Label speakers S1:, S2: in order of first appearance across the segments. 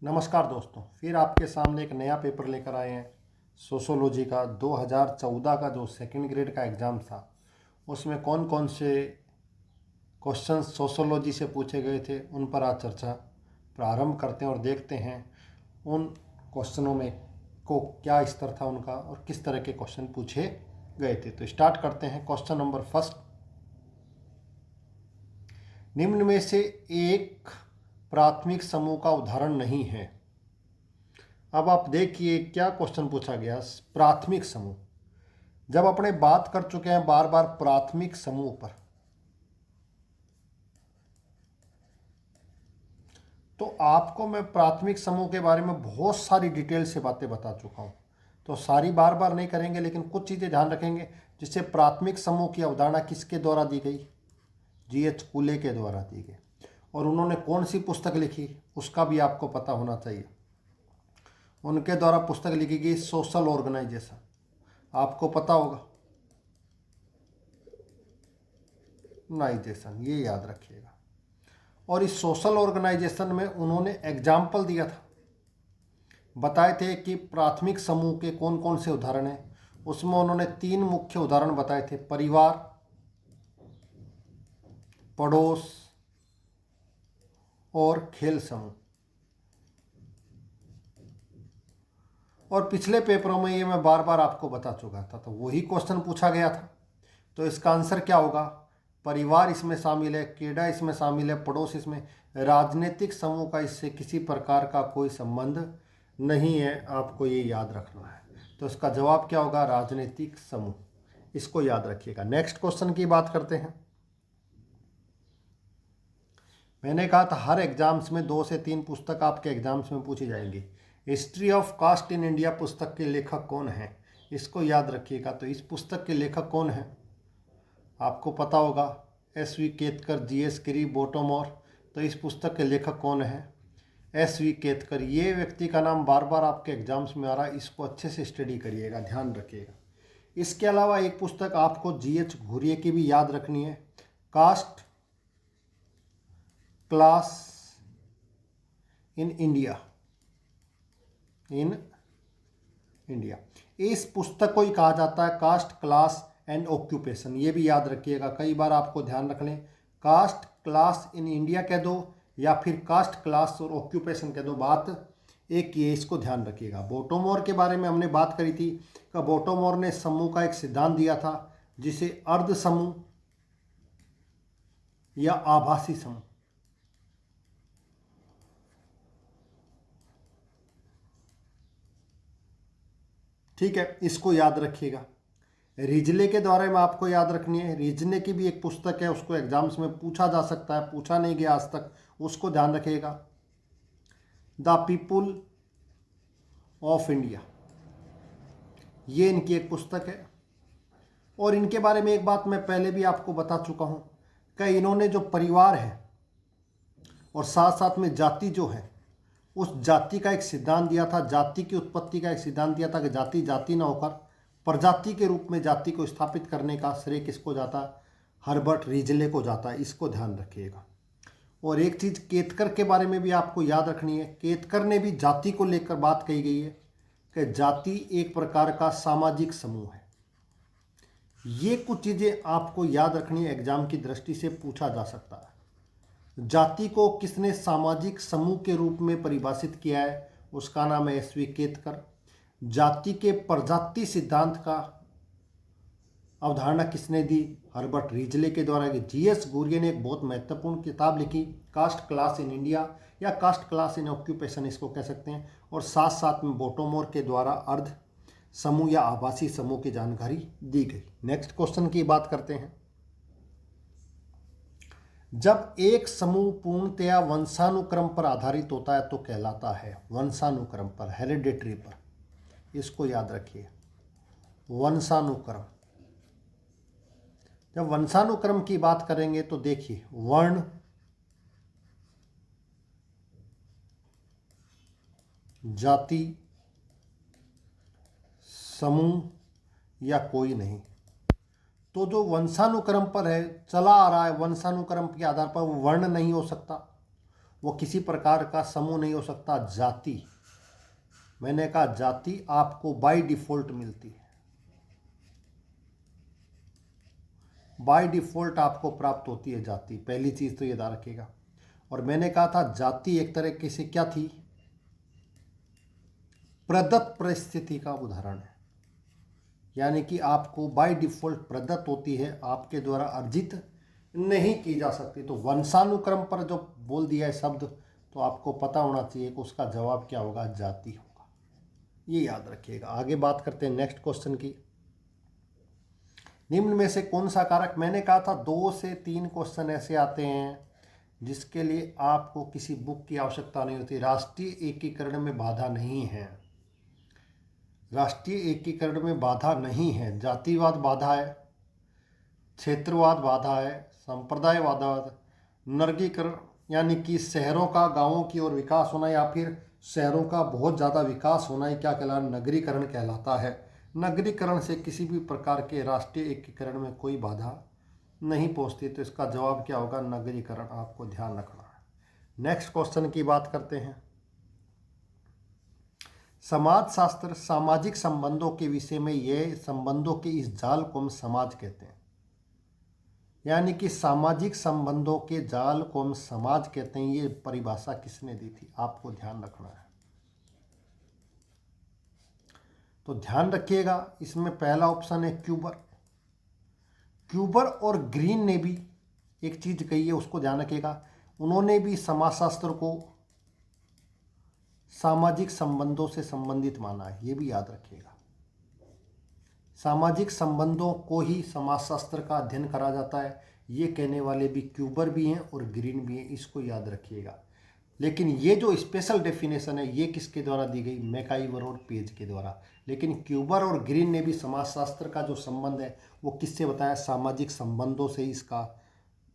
S1: नमस्कार दोस्तों, फिर आपके सामने एक नया पेपर लेकर आए हैं। सोशोलॉजी का 2014 का जो सेकंड ग्रेड का एग्ज़ाम था, उसमें कौन कौन से क्वेश्चन सोशोलॉजी से पूछे गए थे उन पर आज चर्चा प्रारंभ करते हैं और देखते हैं उन क्वेश्चनों में को क्या स्तर था उनका और किस तरह के क्वेश्चन पूछे गए थे। तो स्टार्ट करते हैं। क्वेश्चन नंबर फर्स्ट, निम्न में से एक प्राथमिक समूह का उदाहरण नहीं है। अब आप देखिए क्या क्वेश्चन पूछा गया। प्राथमिक समूह, जब अपने बात कर चुके हैं बार बार प्राथमिक समूह पर, तो आपको मैं प्राथमिक समूह के बारे में बहुत सारी डिटेल से बातें बता चुका हूं, तो सारी बार बार नहीं करेंगे, लेकिन कुछ चीज़ें ध्यान रखेंगे। जिससे प्राथमिक समूह की अवधारणा किसके द्वारा दी गई? जीएच कुले के द्वारा दी गई। और उन्होंने कौन सी पुस्तक लिखी उसका भी आपको पता होना चाहिए। उनके द्वारा पुस्तक लिखी गई सोशल ऑर्गेनाइजेशन, आपको पता होगा, ऑर्गेनाइजेशन, ये याद रखिएगा। और इस सोशल ऑर्गेनाइजेशन में उन्होंने एग्जाम्पल दिया था, बताए थे कि प्राथमिक समूह के कौन कौन से उदाहरण हैं। उसमें उन्होंने 3 मुख्य उदाहरण बताए थे: परिवार, पड़ोस और खेल समूह। और पिछले पेपरों में ये मैं बार बार आपको बता चुका था, तो वही क्वेश्चन पूछा गया था। तो इसका आंसर क्या होगा? परिवार इसमें शामिल है, केडा इसमें शामिल है, पड़ोस इसमें। राजनीतिक समूह का इससे किसी प्रकार का कोई संबंध नहीं है, आपको ये याद रखना है। तो इसका जवाब क्या होगा? राजनीतिक समूह, इसको याद रखिएगा। नेक्स्ट क्वेश्चन की बात करते हैं। मैंने कहा था हर एग्जाम्स में 2 से 3 पुस्तक आपके एग्जाम्स में पूछी जाएंगी। History of caste in India पुस्तक के लेखक कौन है, इसको याद रखिएगा। तो इस पुस्तक के लेखक कौन है आपको पता होगा, एस.वी. केतकर, जी.एस. गिरी, बोटोमोर। तो इस पुस्तक के लेखक कौन है? एस.वी. केतकर। ये व्यक्ति का नाम बार बार आपके एग्जाम्स में आ रहा है, इसको अच्छे से स्टडी करिएगा, ध्यान रखिएगा। इसके अलावा एक पुस्तक आपको जी.एच. घुरिये की भी याद रखनी है, कास्ट क्लास इन इंडिया, इस पुस्तक को ही कहा जाता है कास्ट क्लास एंड ऑक्यूपेशन। ये भी याद रखिएगा, कई बार आपको ध्यान रख लें, कास्ट क्लास इन इंडिया कह दो या फिर कास्ट क्लास और ऑक्यूपेशन कह दो, बात एक ही है, इसको ध्यान रखिएगा। बोटोमोर के बारे में हमने बात करी थी कि बोटोमोर ने समूह का एक सिद्धांत दिया था, जिसे अर्ध समूह या आभासी समूह, ठीक है, इसको याद रखिएगा। रिजले के द्वारा में आपको याद रखनी है। रिजले की भी एक पुस्तक है, उसको एग्जाम्स में पूछा जा सकता है, पूछा नहीं गया आज तक, उसको ध्यान रखिएगा। द पीपुल ऑफ इंडिया, ये इनकी एक पुस्तक है। और इनके बारे में एक बात मैं पहले भी आपको बता चुका हूं कि इन्होंने जो परिवार है और साथ साथ में जाति जो है, उस जाति का एक सिद्धांत दिया था, जाति की उत्पत्ति का एक सिद्धांत दिया था कि जाति जाति ना होकर प्रजाति के रूप में जाति को स्थापित करने का श्रेय किसको जाता है? हर्बर्ट रिजले को जाता है, इसको ध्यान रखिएगा। और एक चीज़ केतकर के बारे में भी आपको याद रखनी है, केतकर ने भी जाति को लेकर बात कही गई है कि जाति एक प्रकार का सामाजिक समूह है। ये कुछ चीज़ें आपको याद रखनी है, एग्जाम की दृष्टि से पूछा जा सकता है। जाति को किसने सामाजिक समूह के रूप में परिभाषित किया है? उसका नाम है एस.वी. केतकर। जाति के प्रजाति सिद्धांत का अवधारणा किसने दी? हर्बर्ट रिजले के द्वारा। जी.एस. घुरिये ने एक बहुत महत्वपूर्ण किताब लिखी, कास्ट क्लास इन इंडिया या कास्ट क्लास इन ऑक्यूपेशन, इसको कह सकते हैं। और साथ साथ में बोटोमोर के द्वारा अर्ध समूह या आभासी समूह की जानकारी दी गई। नेक्स्ट क्वेश्चन की बात करते हैं। जब एक समूह पूर्णतया वंशानुक्रम पर आधारित होता है तो कहलाता है, वंशानुक्रम पर, हेरिडेटरी पर, इसको याद रखिए, वंशानुक्रम। जब वंशानुक्रम की बात करेंगे तो देखिए, वर्ण, जाति, समूह या कोई नहीं। तो जो वंशानुक्रम पर है, चला आ रहा है, वंशानुक्रम के आधार पर वो वर्ण नहीं हो सकता, वो किसी प्रकार का समूह नहीं हो सकता। जाति, मैंने कहा जाति आपको बाय डिफॉल्ट मिलती है, बाय डिफॉल्ट आपको प्राप्त होती है जाति, पहली चीज तो ये याद रखिएगा। और मैंने कहा था जाति एक तरह से क्या थी, प्रदत्त परिस्थिति का उदाहरण है, यानी कि आपको बाय डिफॉल्ट प्रदत्त होती है, आपके द्वारा अर्जित नहीं की जा सकती। तो वंशानुक्रम पर जो बोल दिया है शब्द, तो आपको पता होना चाहिए कि उसका जवाब क्या होगा, जाति होगा, ये याद रखिएगा। आगे बात करते हैं नेक्स्ट क्वेश्चन की। निम्न में से कौन सा कारक, मैंने कहा था 2 से 3 क्वेश्चन ऐसे आते हैं जिसके लिए आपको किसी बुक की आवश्यकता नहीं होती। राष्ट्रीय एकीकरण में बाधा नहीं है, राष्ट्रीय एकीकरण में बाधा नहीं है। जातिवाद बाधा है, क्षेत्रवाद बाधा है, संप्रदायवाद, नगरीकरण यानी कि शहरों का गांवों की ओर विकास होना या फिर शहरों का बहुत ज़्यादा विकास होना ही क्या कहलाता, नगरीकरण कहलाता है। नगरीकरण से किसी भी प्रकार के राष्ट्रीय एकीकरण में कोई बाधा नहीं पहुंचती, तो इसका जवाब क्या होगा, नगरीकरण, आपको ध्यान रखना है। नेक्स्ट क्वेश्चन की बात करते हैं। समाज शास्त्र सामाजिक संबंधों के विषय में ये संबंधों के इस जाल को हम समाज कहते हैं, यानी कि सामाजिक संबंधों के जाल को हम समाज कहते हैं। ये परिभाषा किसने दी थी, आपको ध्यान रखना है। तो ध्यान रखिएगा, इसमें पहला ऑप्शन है क्यूबर। क्यूबर और ग्रीन ने भी एक चीज कही है, उसको ध्यान रखिएगा। उन्होंने भी समाजशास्त्र को सामाजिक संबंधों से संबंधित माना है, ये भी याद रखिएगा। सामाजिक संबंधों को ही समाजशास्त्र का अध्ययन करा जाता है, ये कहने वाले भी क्यूबर भी हैं और ग्रीन भी हैं, इसको याद रखिएगा। लेकिन ये जो स्पेशल डेफिनेशन है ये किसके द्वारा दी गई, मैकाइवर और पेज के द्वारा। लेकिन क्यूबर और ग्रीन ने भी समाजशास्त्र का जो संबंध है वो किससे बताया, सामाजिक संबंधों से इसका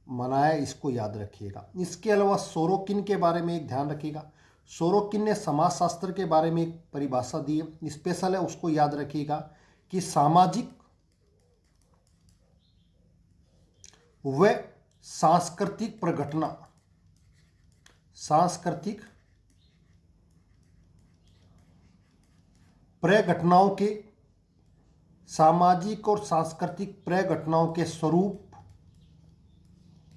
S1: मनाया, इसको याद रखिएगा। इसके अलावा सोरोकिन के बारे में एक ध्यान रखिएगा। सोरोकिन ने समाजशास्त्र के बारे में एक परिभाषा दी है, स्पेशल है, उसको याद रखिएगा कि सामाजिक व सांस्कृतिक प्रघटना, सांस्कृतिक प्रघटनाओं के, सामाजिक और सांस्कृतिक प्रघटनाओं के स्वरूप,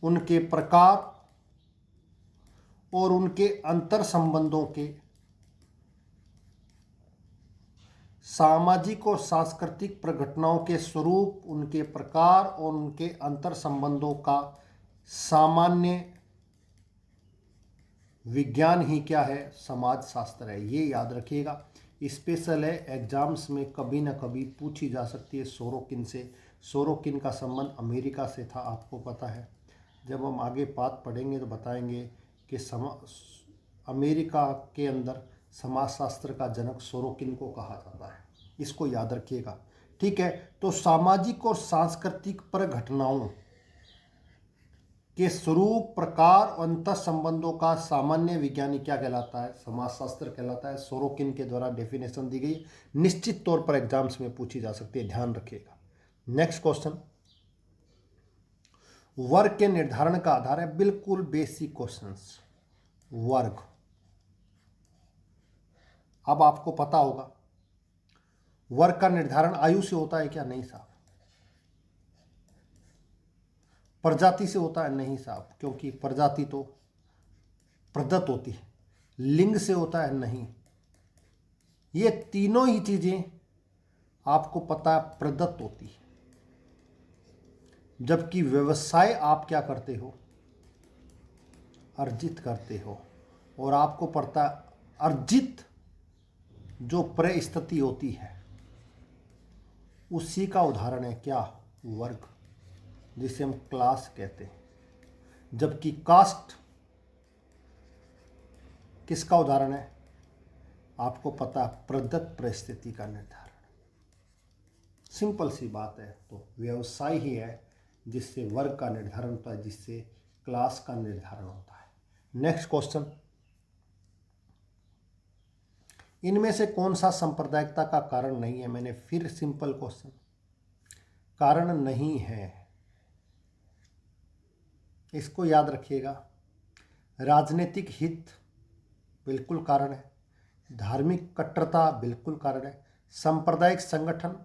S1: उनके प्रकार और उनके अंतर संबंधों के, सामाजिक और सांस्कृतिक प्रघटनाओं के स्वरूप, उनके प्रकार और उनके अंतर संबंधों का सामान्य विज्ञान ही क्या है, समाज शास्त्र है, ये याद रखिएगा। स्पेशल है, एग्जाम्स में कभी ना कभी पूछी जा सकती है सोरोकिन से। सोरोकिन का संबंध अमेरिका से था, आपको पता है। जब हम आगे बात पढ़ेंगे तो बताएंगे कि अमेरिका के अंदर समाजशास्त्र का जनक सोरोकिन को कहा जाता है, इसको याद रखिएगा। ठीक है, तो सामाजिक और सांस्कृतिक प्रघटनाओं के स्वरूप, प्रकार और अंतर संबंधों का सामान्य विज्ञानी क्या कहलाता है, समाजशास्त्र कहलाता है। सोरोकिन के द्वारा डेफिनेशन दी गई, निश्चित तौर पर एग्जाम्स में पूछी जा सकती है, ध्यान रखिएगा। नेक्स्ट क्वेश्चन, वर्ग के निर्धारण का आधार है, बिल्कुल बेसिक क्वेश्चंस। वर्ग, अब आपको पता होगा वर्ग का निर्धारण आयु से होता है क्या, नहीं साहब। प्रजाति से होता है, नहीं साहब, क्योंकि प्रजाति तो प्रदत्त होती है। लिंग से होता है, नहीं। ये तीनों ही चीजें आपको पता है प्रदत्त होती है, जबकि व्यवसाय आप क्या करते हो, अर्जित करते हो। और आपको पता है अर्जित जो परिस्थिति होती है उसी का उदाहरण है क्या, वर्ग, जिसे हम क्लास कहते हैं। जबकि कास्ट किसका उदाहरण है, आपको पता है प्रदत्त परिस्थिति का निर्धारण। सिंपल सी बात है। तो व्यवसाय ही है जिससे वर्ग का निर्धारण होता है, जिससे क्लास का निर्धारण होता है। नेक्स्ट क्वेश्चन, इनमें से कौन सा सांप्रदायिकता का कारण नहीं है। मैंने फिर सिंपल क्वेश्चन, कारण नहीं है, इसको याद रखिएगा। राजनीतिक हित बिल्कुल कारण है, धार्मिक कट्टरता बिल्कुल कारण है, सांप्रदायिक संगठन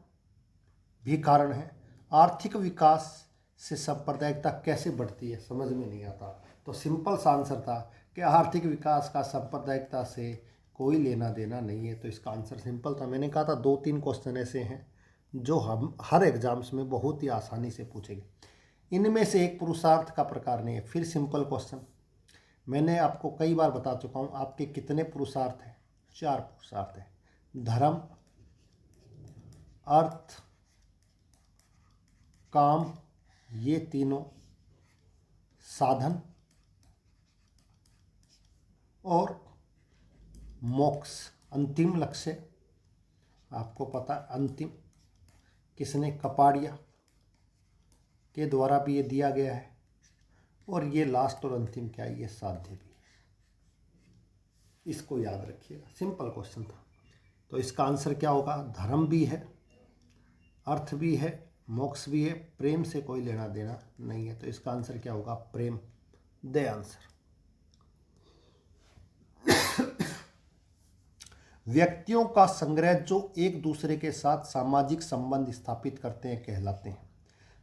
S1: भी कारण है, आर्थिक विकास से सांप्रदायिकता कैसे बढ़ती है समझ में नहीं आता। तो सिंपल सा आंसर था कि आर्थिक विकास का सांप्रदायिकता से कोई लेना देना नहीं है। तो इसका आंसर सिंपल था। मैंने कहा था 2-3 क्वेश्चन ऐसे हैं जो हम हर एग्जाम्स में बहुत ही आसानी से पूछेंगे। इनमें से एक पुरुषार्थ का प्रकार नहीं है। फिर सिंपल क्वेश्चन, मैंने आपको कई बार बता चुका हूँ आपके कितने पुरुषार्थ हैं, 4 पुरुषार्थ हैं, धर्म, अर्थ, काम, ये तीनों, साधन और मोक्ष, अंतिम लक्ष्य। आपको पता अंतिम किसने, कपाड़िया के द्वारा भी ये दिया गया है। और ये लास्ट और अंतिम क्या है, ये साध्य भी है। इसको याद रखिएगा, सिंपल क्वेश्चन था। तो इसका आंसर क्या होगा, धर्म भी है, अर्थ भी है, मोक्ष भी है, प्रेम से कोई लेना देना नहीं है। तो इसका आंसर क्या होगा, प्रेम। दे आंसर। व्यक्तियों का संग्रह जो एक दूसरे के साथ सामाजिक संबंध स्थापित करते हैं कहलाते हैं।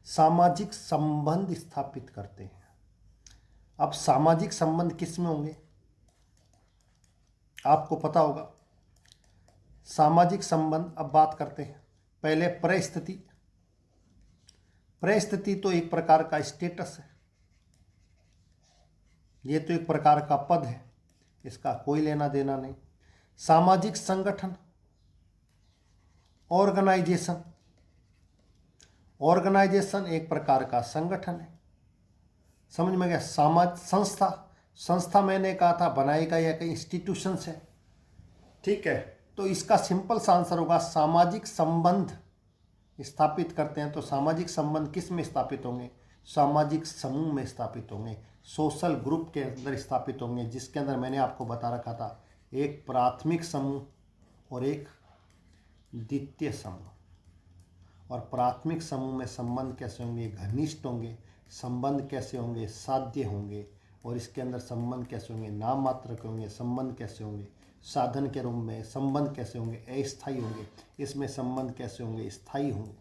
S1: सामाजिक संबंध स्थापित करते हैं। अब सामाजिक संबंध किस में होंगे आपको पता होगा। सामाजिक संबंध अब बात करते हैं। पहले परिस्थिति। परिस्थिति तो एक प्रकार का स्टेटस है, ये तो एक प्रकार का पद है, इसका कोई लेना देना नहीं। सामाजिक संगठन, ऑर्गेनाइजेशन। ऑर्गेनाइजेशन एक प्रकार का संगठन है, समझ में गया। समाज, संस्था। संस्था मैंने कहा था बनाएगा या कई इंस्टीट्यूशंस है, ठीक है। तो इसका सिंपल सा आंसर होगा सामाजिक संबंध स्थापित करते हैं। तो सामाजिक संबंध किस में स्थापित होंगे, सामाजिक समूह में स्थापित होंगे, सोशल ग्रुप के अंदर स्थापित होंगे, जिसके अंदर मैंने आपको बता रखा था एक प्राथमिक समूह और एक द्वितीय समूह। और प्राथमिक समूह में संबंध कैसे होंगे, घनिष्ठ होंगे। संबंध कैसे होंगे, साध्य होंगे। और इसके अंदर संबंध कैसे होंगे, नाम मात्र के होंगे। संबंध कैसे होंगे, साधन के रूप में। संबंध कैसे होंगे, अस्थायी होंगे। इसमें संबंध कैसे होंगे, स्थायी होंगे।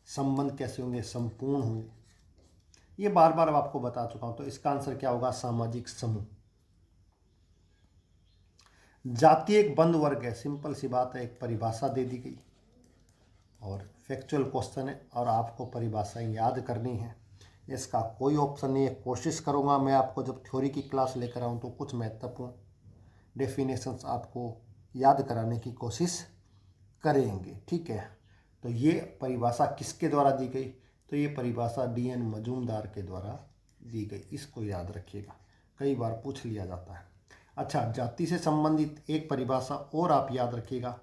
S1: संबंध कैसे होंगे, संपूर्ण होंगे। ये बार बार आपको बता चुका हूं। तो इसका आंसर क्या होगा, सामाजिक समूह। जाति एक बंद वर्ग है, सिंपल सी बात है, एक परिभाषा दे दी गई और फैक्चुअल क्वेश्चन है और आपको परिभाषाएं याद करनी है। इसका कोई ऑप्शन नहीं है। कोशिश करूंगा मैं आपको जब थ्योरी की क्लास लेकर आऊँ तो कुछ महत्वपूर्ण डेफिनेशंस आपको याद कराने की कोशिश करेंगे, ठीक है। तो ये परिभाषा किसके द्वारा दी गई, तो ये परिभाषा DN मजूमदार के द्वारा दी गई। इसको याद रखिएगा, कई बार पूछ लिया जाता है। अच्छा, जाति से संबंधित एक परिभाषा और आप याद रखिएगा।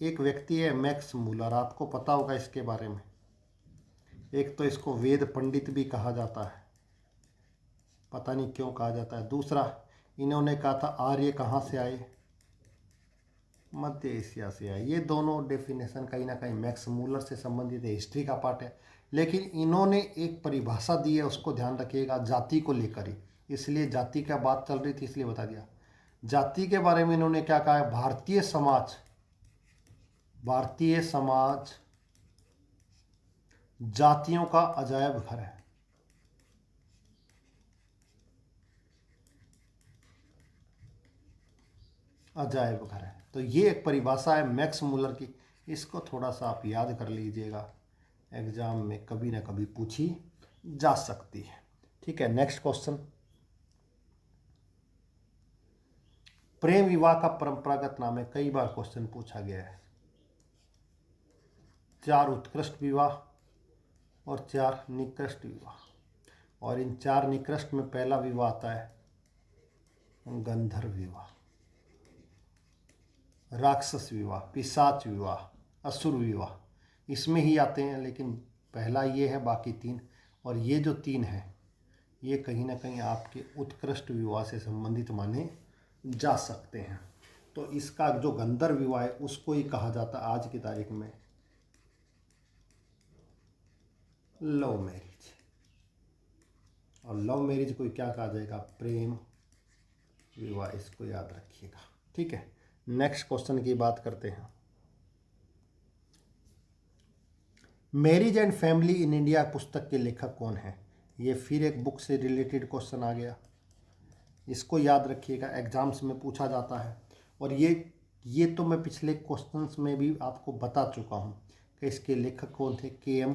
S1: एक व्यक्ति है मैक्स मूलर, आपको पता होगा इसके बारे में। एक तो इसको वेद पंडित भी कहा जाता है, पता नहीं क्यों कहा जाता है। दूसरा, इन्होंने कहा था आर्य कहाँ से आए, मध्य एशिया से आए। ये दोनों डेफिनेशन कहीं ना कहीं मैक्स मूलर से संबंधित है, हिस्ट्री का पार्ट है। लेकिन इन्होंने एक परिभाषा दी है, उसको ध्यान रखिएगा, जाति को लेकर ही। इसलिए जाति का बात चल रही थी इसलिए बता दिया। जाति के बारे में इन्होंने क्या कहा है, भारतीय समाज जातियों का अजायब घर है। अजायब घर है। तो ये एक परिभाषा है मैक्स मूलर की, इसको थोड़ा सा आप याद कर लीजिएगा, एग्जाम में कभी ना कभी पूछी जा सकती है, ठीक है। नेक्स्ट क्वेश्चन, प्रेम विवाह का परंपरागत नाम है, कई बार क्वेश्चन पूछा गया है। 4 उत्कृष्ट विवाह और 4 निकृष्ट विवाह। और इन 4 निकृष्ट में पहला विवाह आता है गंधर्व विवाह, राक्षस विवाह, पिशाच विवाह, असुर विवाह, इसमें ही आते हैं। लेकिन पहला ये है, बाकी 3। और ये जो 3 हैं ये कहीं ना कहीं आपके उत्कृष्ट विवाह से संबंधित माने जा सकते हैं। तो इसका जो गंधर्व विवाह है उसको ही कहा जाता है आज की तारीख में लव मैरिज। और लव मैरिज को क्या कहा जाएगा, प्रेम विवाह, इसको याद रखिएगा। ठीक है, नेक्स्ट क्वेश्चन की बात करते हैं। Marriage and family in India पुस्तक के लेखक कौन है? ये फिर एक बुक से रिलेटेड क्वेश्चन आ गया, इसको याद रखिएगा, एग्जाम्स में पूछा जाता है। और ये तो मैं पिछले क्वेश्चंस में भी आपको बता चुका हूँ कि इसके लेखक कौन थे। के.एम.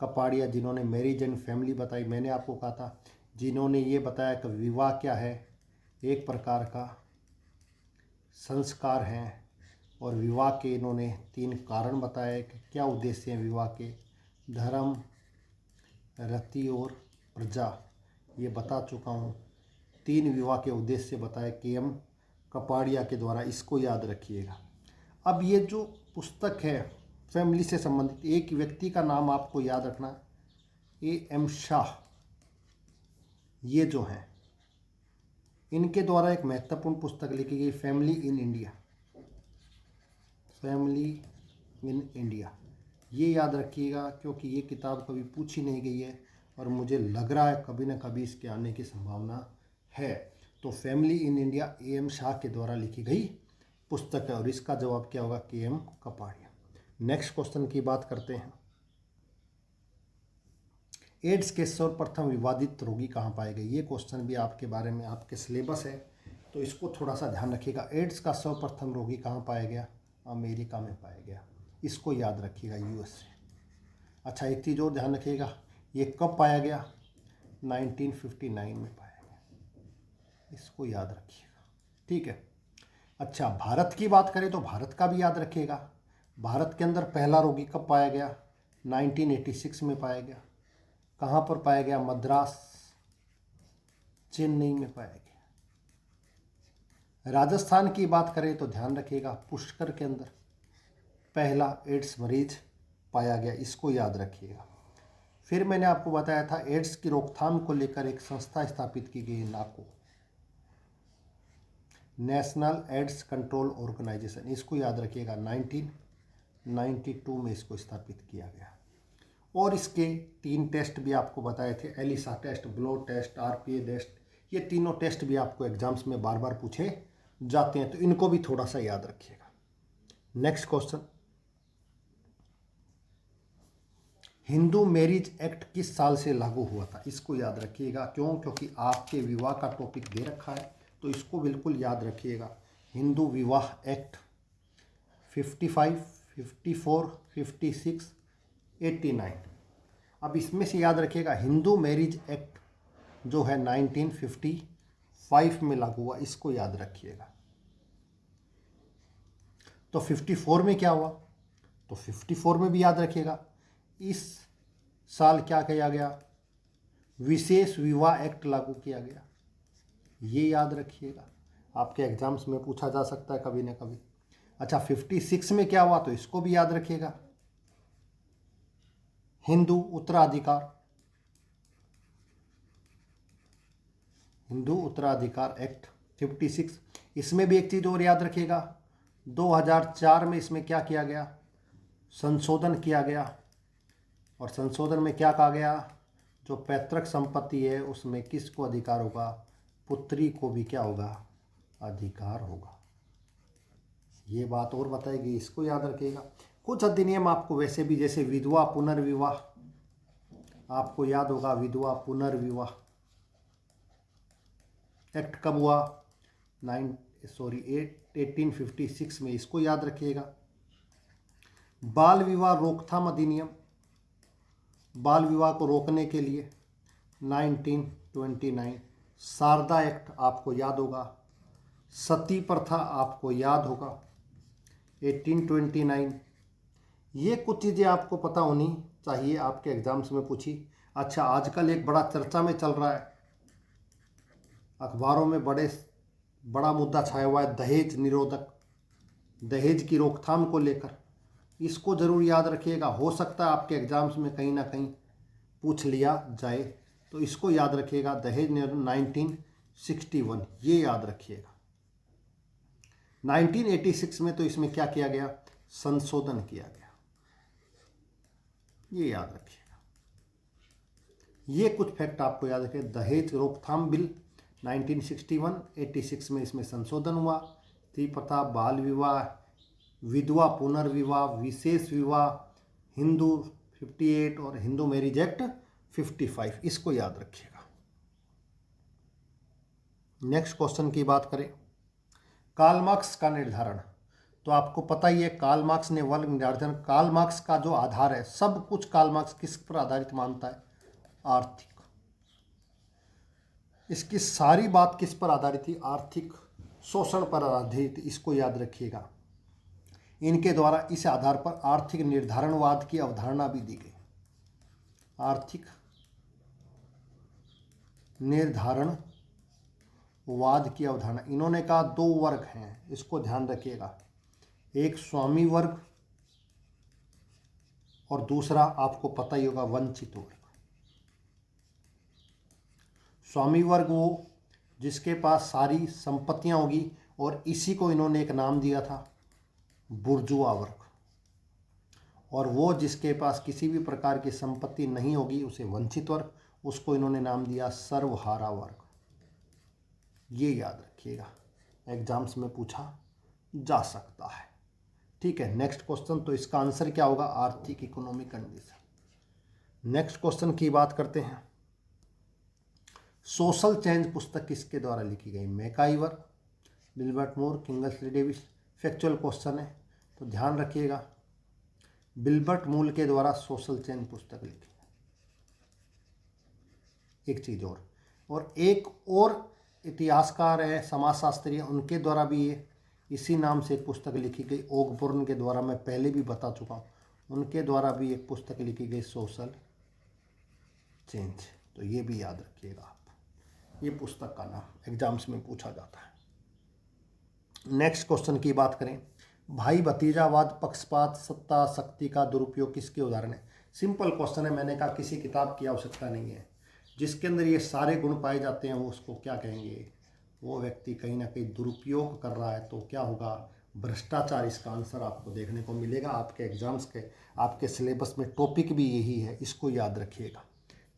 S1: कपाड़िया, जिन्होंने मैरिज एंड फैमिली बताई। मैंने आपको कहा था जिन्होंने ये बताया कि विवाह क्या है, एक प्रकार का संस्कार है, और विवाह के इन्होंने 3 कारण बताए कि क्या उद्देश्य हैं विवाह के, धर्म, रति और प्रजा, ये बता चुका हूँ। 3 विवाह के उद्देश्य बताए के.एम. कपाड़िया के द्वारा, इसको याद रखिएगा। अब ये जो पुस्तक है फैमिली से संबंधित, एक व्यक्ति का नाम आपको याद रखना, ए.एम. शाह, ये जो हैं इनके द्वारा एक महत्वपूर्ण पुस्तक लिखी गई, family in India. Family in India, ये याद रखिएगा क्योंकि ये किताब कभी पूछी नहीं गई है और मुझे लग रहा है कभी ना कभी इसके आने की संभावना है। तो family in India AM. Shah के द्वारा लिखी गई पुस्तक है और इसका जवाब क्या होगा? के.एम. कपाड़िया। नेक्स्ट क्वेश्चन की बात करते हैं। एड्स के सर्वप्रथम विवादित रोगी कहाँ पाए गए? ये क्वेश्चन भी आपके बारे में आपके सिलेबस है, तो इसको थोड़ा सा ध्यान रखिएगा। एड्स का सर्वप्रथम रोगी कहाँ पाया गया? अमेरिका में पाया गया, इसको याद रखिएगा, यूएसए। अच्छा, एक चीज़ और ध्यान रखिएगा, ये कब पाया गया? 1959 में पाया गया, इसको याद रखिएगा। ठीक है। अच्छा, भारत की बात करें तो भारत का भी याद रखिएगा। भारत के अंदर पहला रोगी कब पाया गया? 1986 में पाया गया। कहाँ पर पाया गया? मद्रास, चेन्नई में पाया गया। राजस्थान की बात करें तो ध्यान रखिएगा, पुष्कर के अंदर पहला एड्स मरीज पाया गया, इसको याद रखिएगा। फिर मैंने आपको बताया था एड्स की रोकथाम को लेकर एक संस्था स्थापित की गई, नाको, नेशनल एड्स कंट्रोल ऑर्गेनाइजेशन, इसको याद रखिएगा। 1992 में इसको स्थापित किया गया। और इसके 3 टेस्ट भी आपको बताए थे, ELISA test, blood test, RPA test. ये तीनों टेस्ट भी आपको एग्जाम्स में बार बार पूछे जाते हैं, तो इनको भी थोड़ा सा याद रखिएगा। Next question, Hindu marriage act किस साल से लागू हुआ था? इसको याद रखिएगा। क्यों? क्योंकि आपके विवाह का टॉपिक दे रखा है, तो इसको बिल्कुल याद रखिएगा। हिंदू विवाह एक्ट 55, 54, 56, 89। अब इसमें से याद रखिएगा, हिंदू मैरिज एक्ट जो है 1955 में लागू हुआ, इसको याद रखिएगा। तो 54 में क्या हुआ? तो 54 में भी याद रखिएगा, इस साल क्या किया गया? विशेष विवाह एक्ट लागू किया गया, ये याद रखिएगा। आपके एग्जाम्स में पूछा जा सकता है कभी ना कभी। अच्छा, 56 में क्या हुआ? तो इसको भी याद रखिएगा, हिंदू उत्तराधिकार, हिंदू उत्तराधिकार एक्ट 56। इसमें भी एक चीज़ और याद रखिएगा, 2004 में इसमें क्या किया गया? संशोधन किया गया। और संशोधन में क्या कहा गया? जो पैतृक संपत्ति है उसमें किसको अधिकार होगा? पुत्री को भी क्या होगा? अधिकार होगा। ये बात और बताएगी, इसको याद रखिएगा। कुछ अधिनियम आपको वैसे भी, जैसे विधवा पुनर्विवाह, आपको याद होगा, विधवा पुनर्विवाह एक्ट कब हुआ? 1856 में, इसको याद रखिएगा। बाल विवाह रोकथाम अधिनियम, बाल विवाह को रोकने के लिए 1929। शारदा एक्ट आपको याद होगा। सती प्रथा आपको याद होगा, 1829। ये कुछ चीज़ें आपको पता होनी चाहिए, आपके एग्जाम्स में पूछी। अच्छा, आजकल एक बड़ा चर्चा में चल रहा है, अखबारों में बड़ा मुद्दा छाया हुआ है, दहेज निरोधक, दहेज की रोकथाम को लेकर। इसको ज़रूर याद रखिएगा, हो सकता है आपके एग्जाम्स में कहीं ना कहीं पूछ लिया जाए, तो इसको याद रखिएगा। दहेज निरोधक 1961, ये याद रखिएगा। 1986 में तो इसमें क्या किया गया? संशोधन किया गया, ये याद रखिएगा। ये कुछ फैक्ट आपको याद रखिए। दहेज रोकथाम बिल 1961, 86 में इसमें संशोधन हुआ। स्त्री प्रथा, बाल विवाह, विधवा पुनर्विवाह, विशेष विवाह, हिंदू 58 और हिंदू मैरिज एक्ट 55, इसको याद रखिएगा। नेक्स्ट क्वेश्चन की बात करें, कार्ल मार्क्स का निर्धारण। तो आपको पता ही है कार्ल मार्क्स ने वर्ग निर्धारण, कार्ल मार्क्स का जो आधार है, सब कुछ कार्ल मार्क्स किस पर आधारित मानता है? आर्थिक। इसकी सारी बात किस पर आधारित थी? आर्थिक शोषण पर आधारित, इसको याद रखिएगा। इनके द्वारा इस आधार पर आर्थिक निर्धारणवाद की अवधारणा भी दी गई। आर्थिक निर्धारणवाद की अवधारणा, इन्होंने कहा दो वर्ग हैं, इसको ध्यान रखिएगा, एक स्वामी वर्ग और दूसरा आपको पता ही होगा वंचित वर्ग। स्वामी वर्ग वो जिसके पास सारी संपत्तियां होगी, और इसी को इन्होंने एक नाम दिया था बुर्जुआ वर्ग, और वो जिसके पास किसी भी प्रकार की संपत्ति नहीं होगी उसे वंचित वर्ग, उसको इन्होंने नाम दिया सर्वहारा वर्ग। ये याद रखिएगा, एग्जाम्स में पूछा जा सकता है। ठीक है, नेक्स्ट क्वेश्चन, तो इसका आंसर क्या होगा? आर्थिक इकोनॉमिक कंडीशन। नेक्स्ट क्वेश्चन की बात करते हैं, सोशल चेंज पुस्तक किसके द्वारा लिखी गई? मैकाइवर, विल्बर्ट मूर, किंग्सली डेविस। फैक्चुअल क्वेश्चन है तो ध्यान रखिएगा, विल्बर्ट मूर के द्वारा सोशल चेंज पुस्तक लिखी। एक चीज और एक और इतिहासकार है, समाजशास्त्री, उनके द्वारा भी ये इसी नाम से एक पुस्तक लिखी गई, ओकबोर्न के द्वारा, मैं पहले भी बता चुका हूँ, उनके द्वारा भी एक पुस्तक लिखी गई सोशल चेंज। तो ये भी याद रखिएगा आप, ये पुस्तक का नाम एग्जाम्स में पूछा जाता है। नेक्स्ट क्वेश्चन की बात करें, भाई भतीजावाद, पक्षपात, सत्ता शक्ति का दुरुपयोग किसके उदाहरण है? सिंपल क्वेश्चन है, मैंने कहा किसी किताब की आवश्यकता नहीं है। जिसके अंदर ये सारे गुण पाए जाते हैं वो उसको क्या कहेंगे? वो व्यक्ति कहीं ना कहीं दुरुपयोग कर रहा है, तो क्या होगा? भ्रष्टाचार। इसका आंसर आपको देखने को मिलेगा आपके एग्जाम्स के, आपके सिलेबस में टॉपिक भी यही है, इसको याद रखिएगा।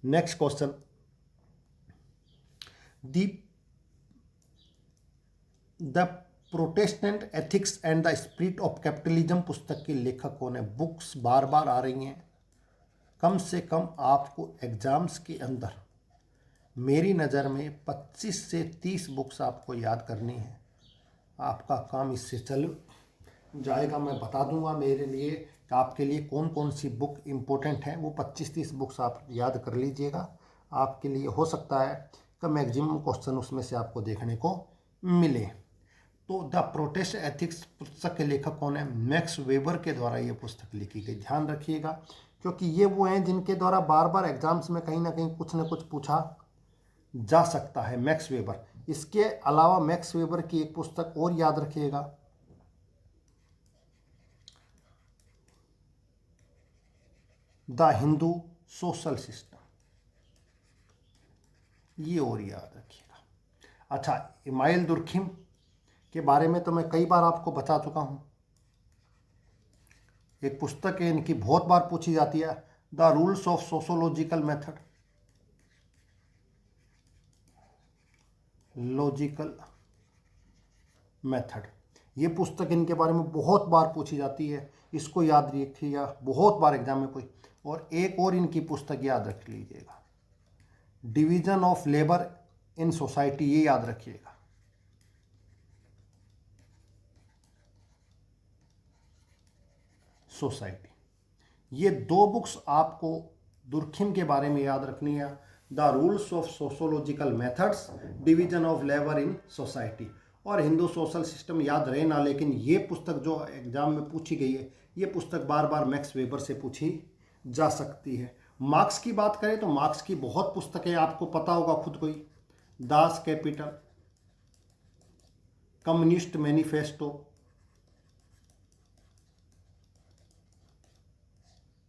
S1: Next question, the Protestant ethics and the spirit of capitalism पुस्तक के लेखक कौन है? बुक्स बार बार आ रही हैं, कम से कम आपको एग्जाम्स के अंदर मेरी नज़र में 25 से 30 बुक्स आपको याद करनी है। आपका काम इससे चल जाएगा। मैं बता दूंगा मेरे लिए कि आपके लिए कौन कौन सी बुक इम्पोर्टेंट है, वो 25-30 बुक्स आप याद कर लीजिएगा। आपके लिए हो सकता है कि मैक्सिमम क्वेश्चन उसमें से आपको देखने को मिले। तो द प्रोटेस्ट एथिक्स पुस्तक के लेखक कौन है? मैक्स वेबर के द्वारा ये पुस्तक लिखी गई। ध्यान रखिएगा, क्योंकि ये वो हैं जिनके द्वारा बार बार एग्जाम्स में कहीं ना कहीं कुछ ना कुछ पूछा जा सकता है। मैक्स वेबर, इसके अलावा मैक्स वेबर की एक पुस्तक और याद रखिएगा, द हिंदू सोशल सिस्टम, ये और याद रखिएगा। अच्छा, इमाइल दुर्खिम के बारे में तो मैं कई बार आपको बता चुका हूं। एक पुस्तक है इनकी, बहुत बार पूछी जाती है, the rules of sociological method, logical method. ये पुस्तक इनके बारे में बहुत बार पूछी जाती है, इसको याद रखिएगा, बहुत बार एग्जाम में कोई। और एक और इनकी पुस्तक याद रख लीजिएगा, division of labour in society, ये याद रखिएगा। सोसाइटी, ये दो बुक्स आपको दुर्खिम के बारे में याद रखनी है, the rules of sociological methods, division of labour in society, और हिंदू सोशल सिस्टम याद रहे ना, लेकिन ये पुस्तक जो एग्जाम में पूछी गई है, ये पुस्तक बार बार मैक्स वेबर से पूछी जा सकती है। मार्क्स की बात करें तो मार्क्स की बहुत पुस्तकें आपको पता होगा खुद को ही, Das Kapital, communist manifesto,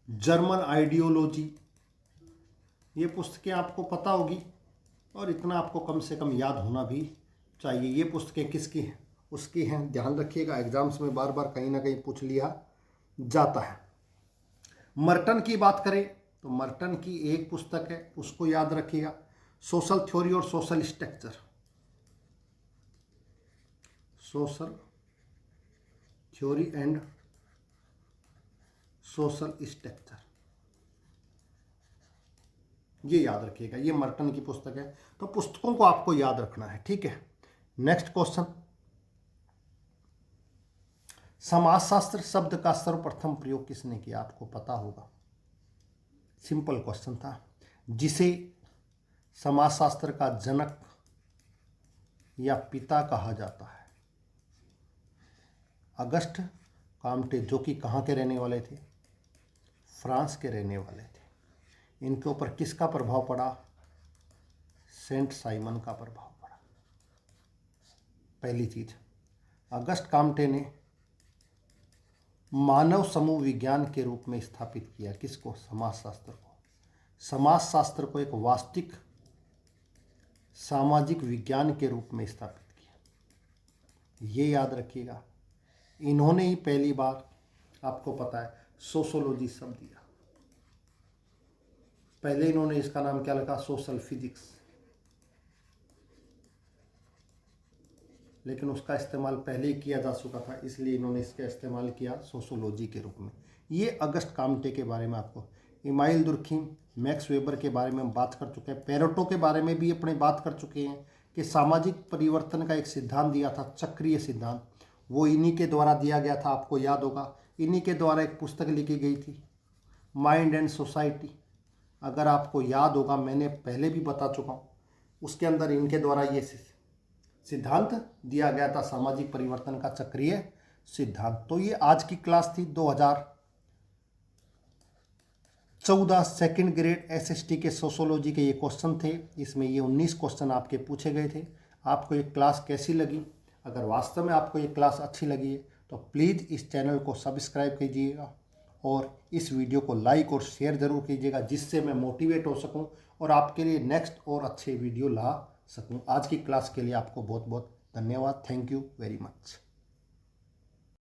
S1: German ideology, ये पुस्तकें आपको पता होगी, और इतना आपको कम से कम याद होना भी चाहिए। ये पुस्तकें किसकी हैं? उसकी हैं, ध्यान रखिएगा, एग्जाम्स में बार बार कहीं ना कहीं पूछ लिया जाता है। मर्टन की बात करें तो मर्टन की एक पुस्तक है, उसको याद रखिएगा, सोशल थ्योरी और social structure. Social theory and social structure, ये याद रखिएगा, ये मर्टन की पुस्तक है। तो पुस्तकों को आपको याद रखना है, ठीक है। नेक्स्ट क्वेश्चन, समाजशास्त्र शब्द का सर्वप्रथम प्रयोग किसने किया? आपको पता होगा, सिंपल क्वेश्चन था। जिसे समाजशास्त्र का जनक या पिता कहा जाता है, अगस्ट काम्टे, जो कि कहाँ के रहने वाले थे? फ्रांस के रहने वाले थे। इनके ऊपर किसका प्रभाव पड़ा? सेंट साइमन का प्रभाव पड़ा। पहली चीज, अगस्ट काम्टे ने मानव समूह विज्ञान के रूप में स्थापित किया। किसको? समाजशास्त्र को। समाजशास्त्र को एक वास्तविक सामाजिक विज्ञान के रूप में स्थापित किया, ये याद रखिएगा। इन्होंने ही पहली बार, आपको पता है, सोशोलॉजी शब्द दिया। पहले इन्होंने इसका नाम क्या रखा? सोशल फिजिक्स, लेकिन उसका इस्तेमाल पहले ही किया जा चुका था, इसलिए इन्होंने इसका इस्तेमाल किया सोशोलॉजी के रूप में। ये अगस्ट काम्टे के बारे में आपको, इमाइल दुर्खिम, मैक्स वेबर के बारे में हम बात कर चुके हैं। पेरेटो के बारे में भी अपने बात कर चुके हैं कि सामाजिक परिवर्तन का एक सिद्धांत दिया था, चक्रीय सिद्धांत, वो इन्हीं के द्वारा दिया गया था, आपको याद होगा। इन्हीं के द्वारा एक पुस्तक लिखी गई थी, माइंड एंड सोसाइटी, अगर आपको याद होगा, मैंने पहले भी बता चुका हूँ। उसके अंदर इनके द्वारा ये सिद्धांत दिया गया था, सामाजिक परिवर्तन का चक्रीय सिद्धांत। तो ये आज की क्लास थी 2014 सेकंड ग्रेड एसएसटी के सोशोलॉजी के ये क्वेश्चन थे। इसमें ये 19 क्वेश्चन आपके पूछे गए थे। आपको ये क्लास कैसी लगी? अगर वास्तव में आपको ये क्लास अच्छी लगी है तो प्लीज़ इस चैनल को सब्सक्राइब कीजिएगा और इस वीडियो को लाइक और शेयर ज़रूर कीजिएगा, जिससे मैं मोटिवेट हो सकूं और आपके लिए नेक्स्ट और अच्छे वीडियो ला सकूं। आज की क्लास के लिए आपको बहुत बहुत धन्यवाद। Thank you very much.